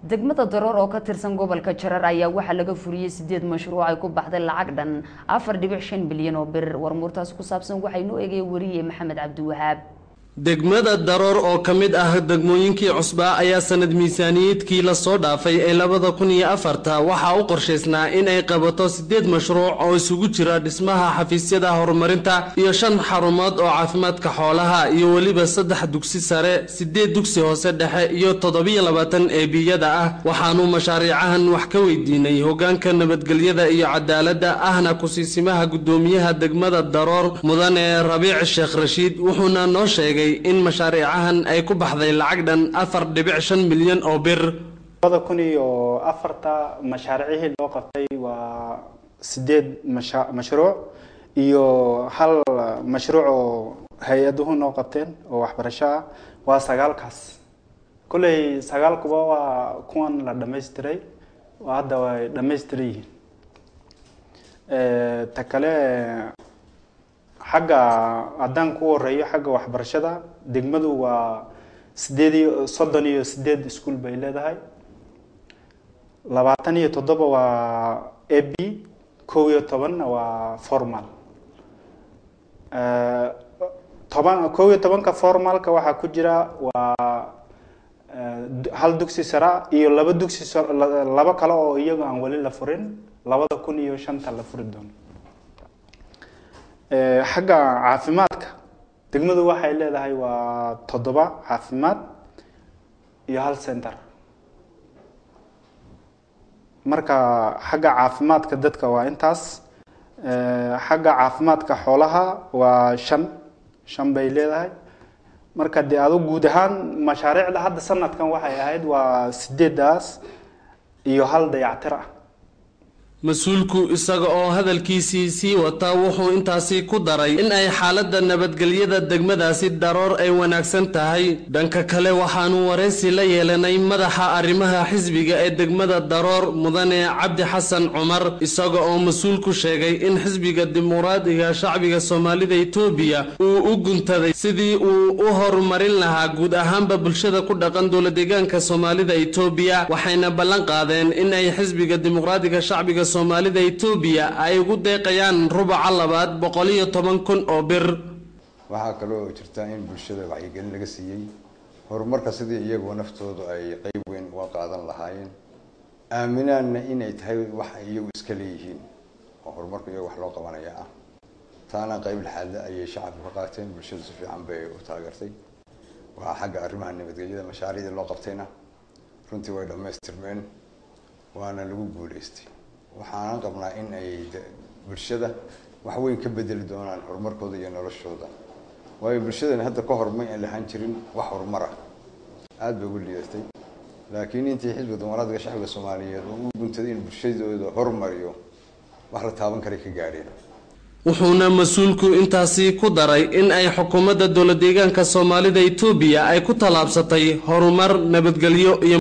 degmada daroor oo ka tirsan gobolka Jarar ayaa waxa laga furiyay 8 mashruuc ay ku baxday lacag dhan 4.5 bilyan oo bir warmurtaas ku saabsan waxaynu eegay wariye Maxamed Cabdi Wahaab degmada daroor oo kamid ah degmooyinkii cusba ayaa sanad miisaaniyadkii la soo dhaafay ee 2004 waxa uu qorsheysnaa in ay qabato 8 mashruuc oo isugu jira dhismaha xafiisyada horumarinta iyo 5 xarumood oo caafimaadka xoolaha iyo waliba 3 dugsi sare 8 dugsi hoose dhexe iyo 27 eebiyada ah waxaanu mashaariicahan wax ka weydiinay hogaanka nabadgelyada iyo cadaaladda ahna ku siisimaha gudoomiyaha degmada daroor mudane Rabiic Sheekh Rashiid wuxuuna noo sheegay in mashaariicahan ay ku baxday lacag dhan 4.5 milyan oo bir. 2004 mashaariicii loo qabtay waa 8 mashruuc iyo hal mashruuc oo hay'aduhu noo qabteen oo waxbarasho ah waa 9 kaas. kulay 9 kuba waa kuwan la dhameystiray waa hadda way dhameystiray. takale xagga adan ku horeeyo xagga waxbarashada degmadu waa 38 iskuul bay leedahay 27 waa AB 11 waa formal 11 ka formalka waxa ku jira waa hal dugsi sare iyo laba kale oo iyagu aan wali la furin 2005 la furi doono. xagga caafimaadka degmadu waxay leedahay waa 7 caafimaad iyo hal center. marka xagga caafimaadka dadka waa intaas. xagga caafimaadka xoolaha waa 5 bay leedahay. marka dee adu guud ahaan mashaariicda hadda sanadkan waxay ahayd waa 8daas iyo hal dayactir ah. mas'uulku isaga oo hadalkiisii sii wata wuxuu intaasi ku daray in ay xaaladda nabadgelyada degmadaasi daroor ay wanaagsan tahay. dhanka kale waxaanu wareysi la yeelanay madaxa arrimaha xisbiga ee degmada daroor mudane Cabdi Xasan Cumar isaga oo mas'uulku sheegay in xisbiga dimuqraadiga shacbiga Soomaalida Itoobiya uu u guntaday sidii uu u horumarin lahaa guud ahaanba bulshada ku dhaqan dowlad deegaanka Soomaalida Itoobiya waxayna ballan qaadeen in ay xisbiga dimuqraadiga shacbiga Soomaalida Itoobiya ay ugu deeqayaan rubaca labaad 110,000 oo bir. waxa kale oo jirta in bulshada wacyigelin laga siiyay horumarka sidii iyagu naftoodu ay qayb weyn uga qaadan lahaayeen aaminaana in ay tahay wax iyagu iska leeyihiin oo horumarka iyagu wax loo qabanaya ah taana qayb laxaad ayay shacabku ka qaateen bulshada si fiican bay u taageertay. waxa xagga arrimaha nabadgelyada mashaariicda loo qabtayna runtii way dhameystirmeen waana lagu guuleystay. waxaan qabnaa in ay bulshada wax weyn ka bedeli doonaan horumarkooda iyo noloshooda waayo bulshadana hadda ka hormay aan lahaan jirin wax horumar ah aad bay ugu liidatay laakiin intii xisbiga dimuqraadiga shacbiga Soomaaliyeed uu guntaday in bulshadooda horumariyo wax la taaban karo ka gaareen. wuxuuna mas'uulku intaasi ku daray in ay xukuumadda dowlad deegaanka Soomaalida Itoobiya ay ku talaabsatay horumar nabadgelyo iyo